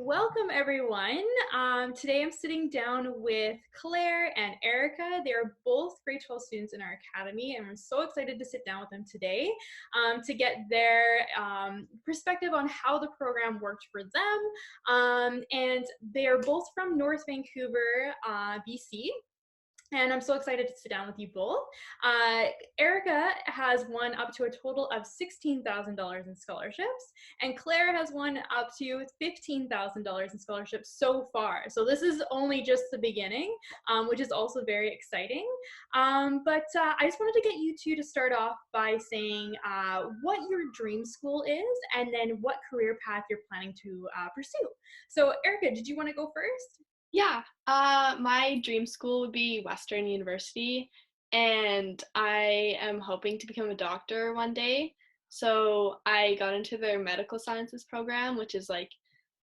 welcome everyone. Today I'm sitting down with Claire and Erica. They are both grade 12 students in our academy, and I'm so excited to sit down with them today to get their perspective on how the program worked for them. And they are both from North Vancouver, BC. And I'm so excited to sit down with you both. Ericka has won up to a total of $16,000 in scholarships, and Claire has won up to $15,000 in scholarships so far. So this is only just the beginning, which is also very exciting. But I just wanted to get you two to start off by saying what your dream school is, and then what career path you're planning to pursue. So Ericka, did you want to go first? Yeah, my dream school would be Western University, and I am hoping to become a doctor one day. So I got into their medical sciences program, which is like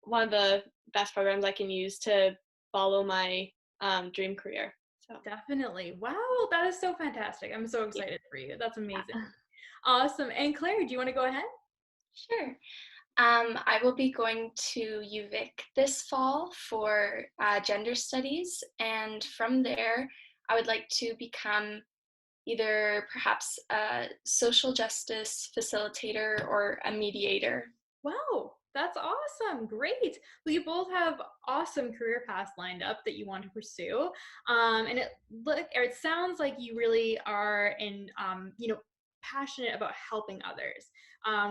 one of the best programs I can use to follow my dream career. So Definitely. Wow, that is so fantastic. I'm so yeah. excited for you. That's amazing. Awesome. And Claire, do you want to go ahead? Sure. I will be going to UVic this fall for gender studies, and from there, I would like to become either perhaps a social justice facilitator or a mediator. Wow, that's awesome. Great. Well, you both have awesome career paths lined up that you want to pursue. And it sounds like you really are passionate about helping others,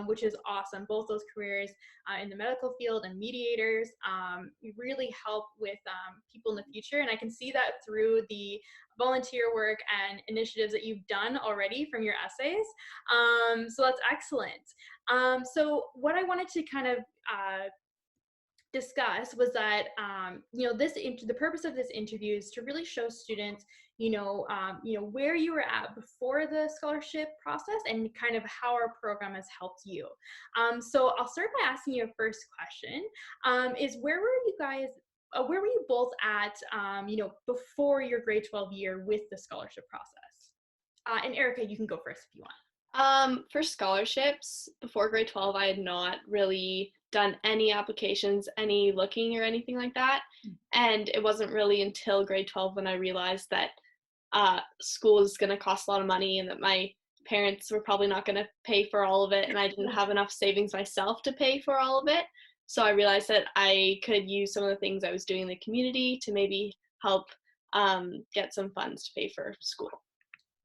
which is awesome. Both those careers in the medical field and mediators really help with people in the future. And I can see that through the volunteer work and initiatives that you've done already from your essays. So that's excellent. So what I wanted to kind of discuss was that the purpose of this interview is to really show students where you were at before the scholarship process and kind of how our program has helped you. So I'll start by asking you a first question. Is where were you both at before your grade 12 year with the scholarship process? And Ericka, you can go first if you want. For scholarships, before grade 12, I had not really done any applications, any looking or anything like that. And it wasn't really until grade 12 when I realized that school is going to cost a lot of money and that my parents were probably not going to pay for all of it. And I didn't have enough savings myself to pay for all of it. So I realized that I could use some of the things I was doing in the community to maybe help get some funds to pay for school.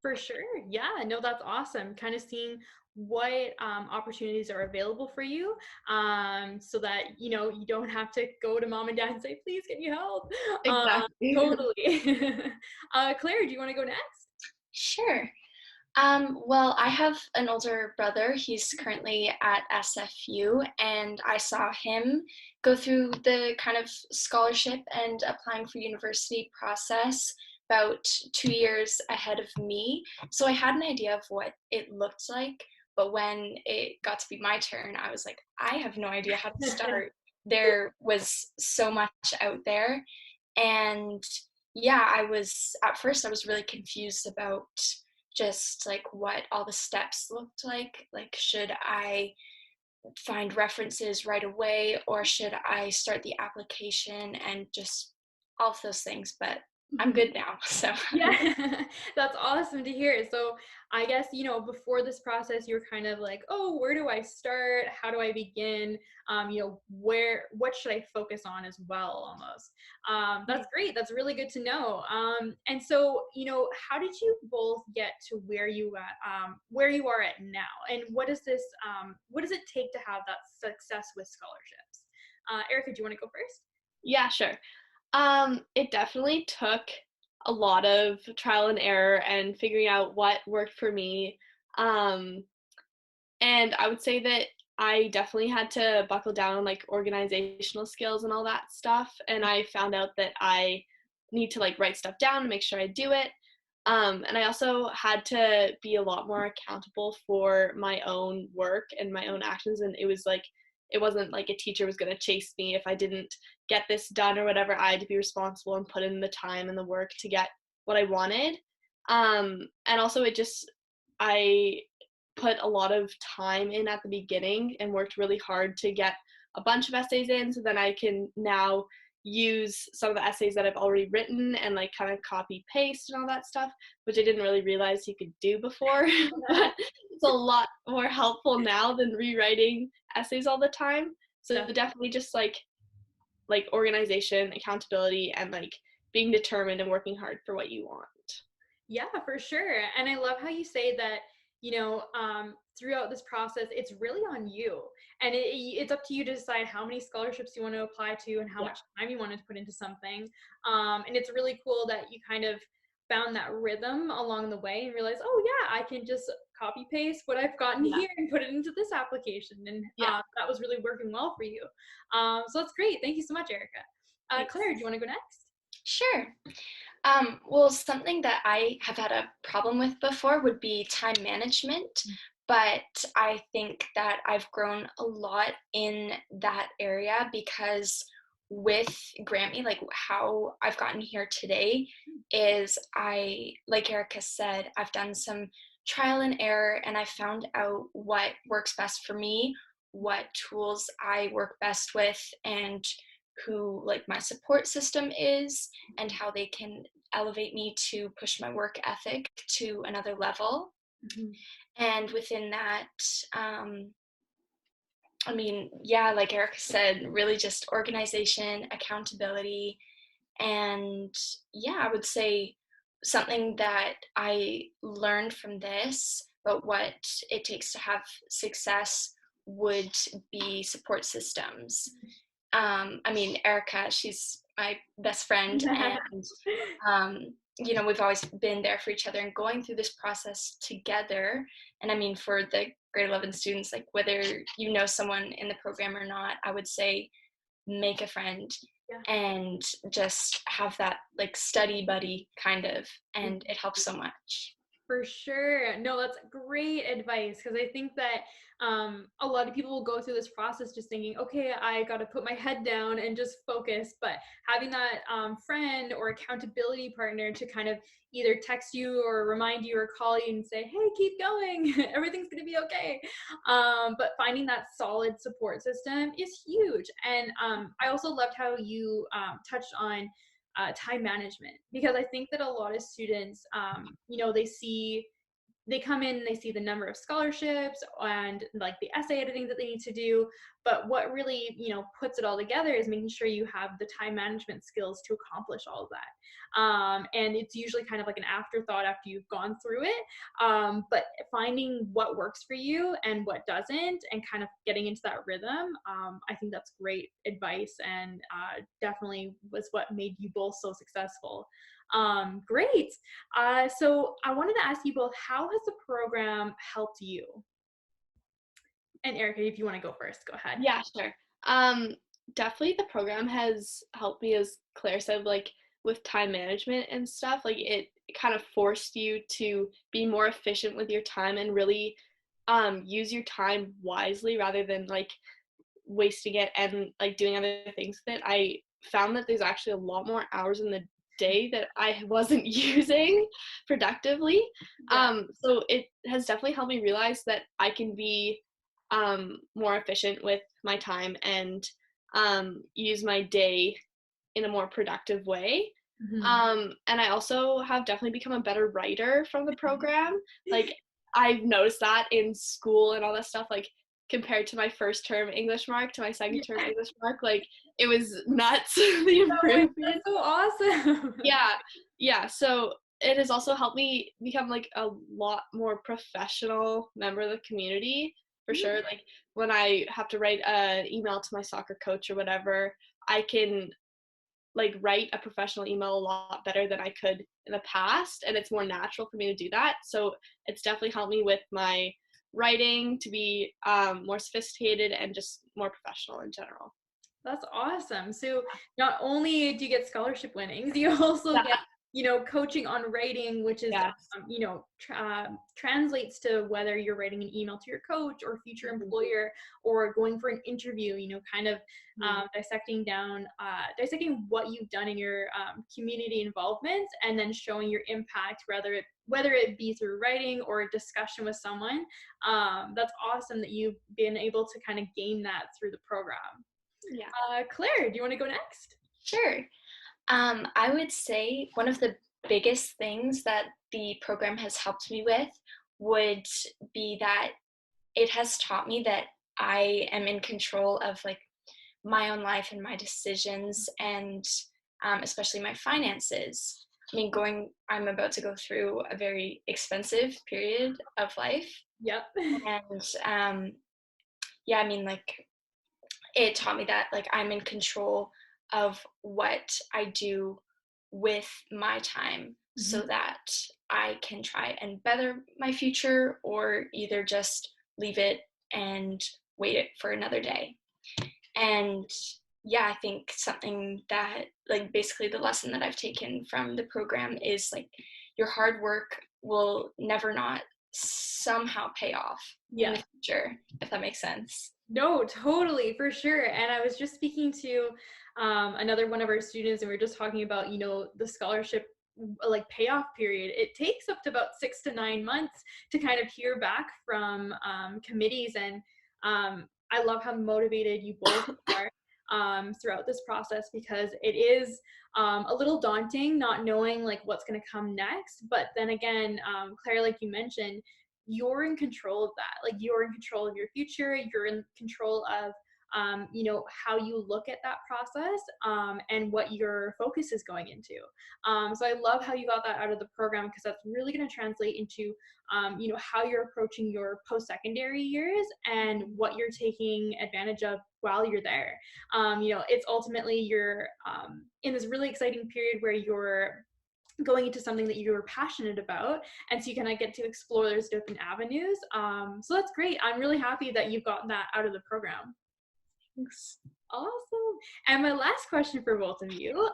For sure. Yeah, no, that's awesome. Kind of seeing what opportunities are available for you so that, you don't have to go to mom and dad and say, please, can you help? Exactly. Totally. Claire, do you want to go next? Sure. Well, I have an older brother. He's currently at SFU, and I saw him go through the kind of scholarship and applying for university process about 2 years ahead of me. So I had an idea of what it looked like, but when it got to be my turn, I was like, I have no idea how to start. There was so much out there, and yeah, at first I was really confused about just like what all the steps looked like. Like, should I find references right away, or should I start the application and just all of those things? But I'm good now. So Yeah, that's awesome to hear. So I guess, before this process, you're kind of like, oh, where do I start? How do I begin? What should I focus on as well, almost. That's great. That's really good to know. And so, how did you both get to where you are at now? And what does it take to have that success with scholarships? Ericka, do you want to go first? Yeah, sure. It definitely took a lot of trial and error and figuring out what worked for me. And I would say that I definitely had to buckle down on like organizational skills and all that stuff. And I found out that I need to like write stuff down and make sure I do it. And I also had to be a lot more accountable for my own work and my own actions. And it wasn't like a teacher was going to chase me if I didn't get this done or whatever. I had to be responsible and put in the time and the work to get what I wanted. And also I put a lot of time in at the beginning and worked really hard to get a bunch of essays in, so then I can now use some of the essays that I've already written and like kind of copy paste and all that stuff, which I didn't really realize you could do before. But it's a lot more helpful now than rewriting essays all the time. So definitely just like organization, accountability, and like being determined and working hard for what you want. Yeah, for sure. And I love how you say that, throughout this process, it's really on you. And it's up to you to decide how many scholarships you want to apply to and how much time you want to put into something. And it's really cool that you kind of found that rhythm along the way and realize, oh, yeah, I can just copy paste what I've gotten here and put it into this application. And that was really working well for you. So that's great. Thank you so much, Ericka. Claire, do you want to go next? Sure. Well, something that I have had a problem with before would be time management, but I think that I've grown a lot in that area because with GrantMe, like how I've gotten here today is like Ericka said, I've done some trial and error and I found out what works best for me, what tools I work best with, and who like my support system is and how they can elevate me to push my work ethic to another level. And within that, like Ericka said, really just organization, accountability, and I would say something that I learned from this, but what it takes to have success would be support systems. Ericka, she's my best friend, and we've always been there for each other and going through this process together. And for the grade 11 students, like whether you know someone in the program or not, I would say make a friend and just have that like study buddy kind of, and it helps so much. For sure. No, that's great advice, because I think that a lot of people will go through this process just thinking, okay, I got to put my head down and just focus. But having that friend or accountability partner to kind of either text you or remind you or call you and say, hey, keep going, everything's going to be okay. But finding that solid support system is huge. And I also loved how you touched on time management, because I think that a lot of students, they come in, they see the number of scholarships and like the essay editing that they need to do, but what really puts it all together is making sure you have the time management skills to accomplish all of that. And it's usually kind of like an afterthought after you've gone through it, but finding what works for you and what doesn't and kind of getting into that rhythm, I think that's great advice, and definitely was what made you both so successful. Great. So I wanted to ask you both, how has the program helped you? And Ericka, if you want to go first, go ahead. Yeah, sure. Definitely the program has helped me, as Claire said, like with time management and stuff. Like it kind of forced you to be more efficient with your time and really use your time wisely rather than like wasting it and like doing other things with it. I found that there's actually a lot more hours in the day that I wasn't using productively. So it has definitely helped me realize that I can be more efficient with my time and use my day in a more productive way. And I also have definitely become a better writer from the program. Like I've noticed that in school and all that stuff, like compared to my first term English mark to my second term English mark, like it was nuts, the improvement. That's so awesome. Yeah. So it has also helped me become like a lot more professional member of the community, for sure. Like when I have to write an email to my soccer coach or whatever, I can like write a professional email a lot better than I could in the past, and it's more natural for me to do that. So it's definitely helped me with my writing to be more sophisticated and just more professional in general. That's awesome. So not only do you get scholarship winnings, you also get coaching on writing, which is translates to whether you're writing an email to your coach or future employer or going for an interview, kind of dissecting what you've done in your community involvement and then showing your impact, whether it whether it be through writing or a discussion with someone. That's awesome that you've been able to kind of gain that through the program. Yeah. Claire, do you want to go next? Sure. I would say one of the biggest things that the program has helped me with would be that it has taught me that I am in control of like my own life and my decisions, and especially my finances. I mean, I'm about to go through a very expensive period of life, Yep. and yeah, I mean, like it taught me that like I'm in control of what I do with my time, so that I can try and better my future, or either just leave it and wait it for another day. And yeah, I think something that like basically the lesson that I've taken from the program is like your hard work will never not somehow pay off in Yeah. the future, if that makes sense. No, totally, for sure. And I was just speaking to another one of our students, and we were just talking about, the scholarship like payoff period. It takes up to about 6 to 9 months to kind of hear back from committees. And I love how motivated you both are throughout this process, because it is a little daunting not knowing like what's going to come next. But then again, Claire, like you mentioned, you're in control of that. Like, you're in control of your future. You're in control of how you look at that process, and what your focus is going into. So I love how you got that out of the program, because that's really going to translate into how you're approaching your post-secondary years and what you're taking advantage of while you're there. It's ultimately you're in this really exciting period where you're going into something that you're passionate about, and so you kind of get to explore those different avenues. So that's great. I'm really happy that you've gotten that out of the program. Thanks. Awesome. And my last question for both of you,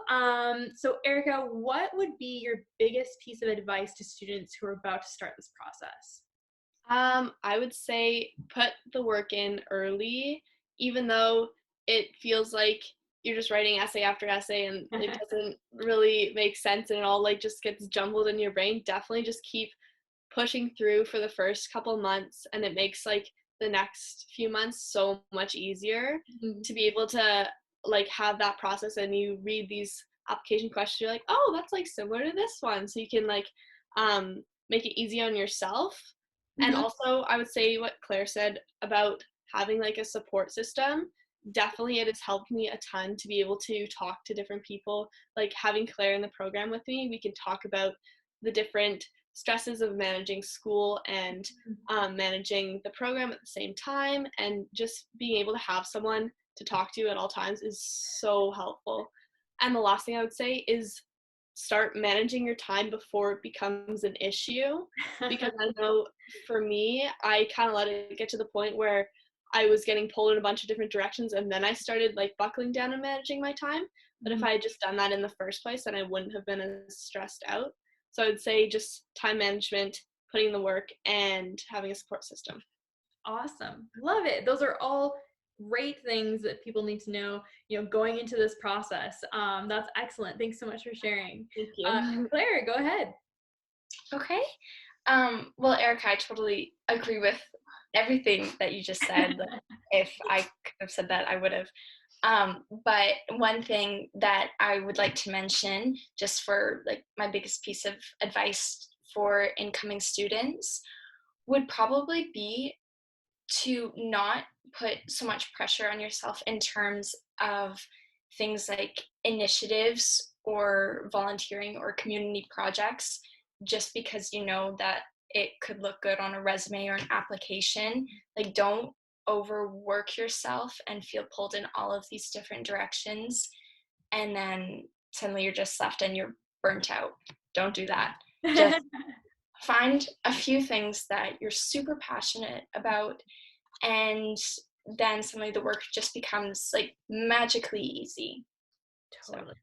so Ericka, what would be your biggest piece of advice to students who are about to start this process? I would say put the work in early, even though it feels like you're just writing essay after essay and it doesn't really make sense and it all like just gets jumbled in your brain. Definitely just keep pushing through for the first couple months, and it makes like the next few months so much easier to be able to like have that process. And you read these application questions, you're like, oh, that's like similar to this one, so you can like make it easy on yourself. And also, I would say what Claire said about having like a support system, definitely it has helped me a ton to be able to talk to different people. Like having Claire in the program with me, we can talk about the different stresses of managing school and managing the program at the same time, and just being able to have someone to talk to at all times is so helpful. And the last thing I would say is start managing your time before it becomes an issue, because I know for me, I kind of let it get to the point where I was getting pulled in a bunch of different directions, and then I started like buckling down and managing my time. But if I had just done that in the first place, then I wouldn't have been as stressed out. So I would say just time management, putting in the work, and having a support system. Awesome. Love it. Those are all great things that people need to know, going into this process. That's excellent. Thanks so much for sharing. Thank you. Claire, go ahead. Okay. Well, Ericka, I totally agree with everything that you just said. Like, if I could have said that, I would have. But one thing that I would like to mention, just for like my biggest piece of advice for incoming students, would probably be to not put so much pressure on yourself in terms of things like initiatives or volunteering or community projects, just because you know that it could look good on a resume or an application. Like, don't overwork yourself and feel pulled in all of these different directions, and then suddenly you're just left and you're burnt out. Don't do that. Just find a few things that you're super passionate about, and then suddenly the work just becomes like magically easy. Totally.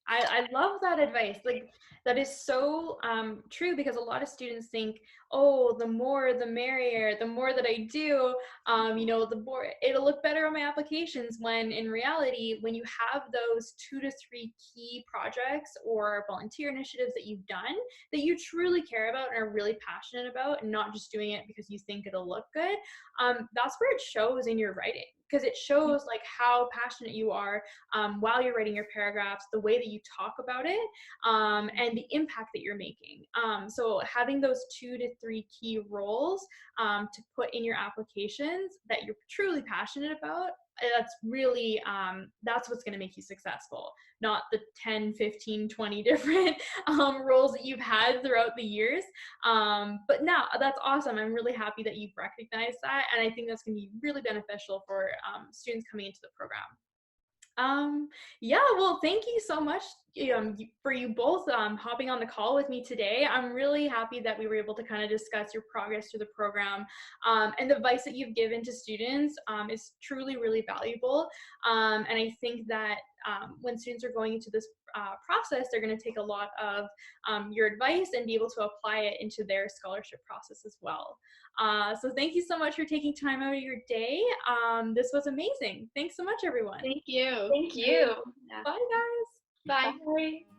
I love that advice. Like, that is so true, because a lot of students think, oh, the more the merrier, the more that I do, the more it'll look better on my applications, when in reality, when you have those 2 to 3 key projects or volunteer initiatives that you've done that you truly care about and are really passionate about, and not just doing it because you think it'll look good, that's where it shows in your writing, because it shows like how passionate you are while you're writing your paragraphs, the way that you talk about it, and the impact that you're making. So having those 2 to 3 key roles to put in your applications that you're truly passionate about, that's really that's what's going to make you successful, not the 10, 15, 20 different roles that you've had throughout the years. But now that's awesome. I'm really happy that you've recognized that, and I think that's going to be really beneficial for students coming into the program. Yeah, well, thank you so much for you both hopping on the call with me today. I'm really happy that we were able to kind of discuss your progress through the program, and the advice that you've given to students is truly really valuable. And I think that when students are going into this process, they're going to take a lot of your advice and be able to apply it into their scholarship process as well. So thank you so much for taking time out of your day. This was amazing. Thanks so much, everyone. Thank you. Thank you. Yeah. Bye, guys. Bye. Bye.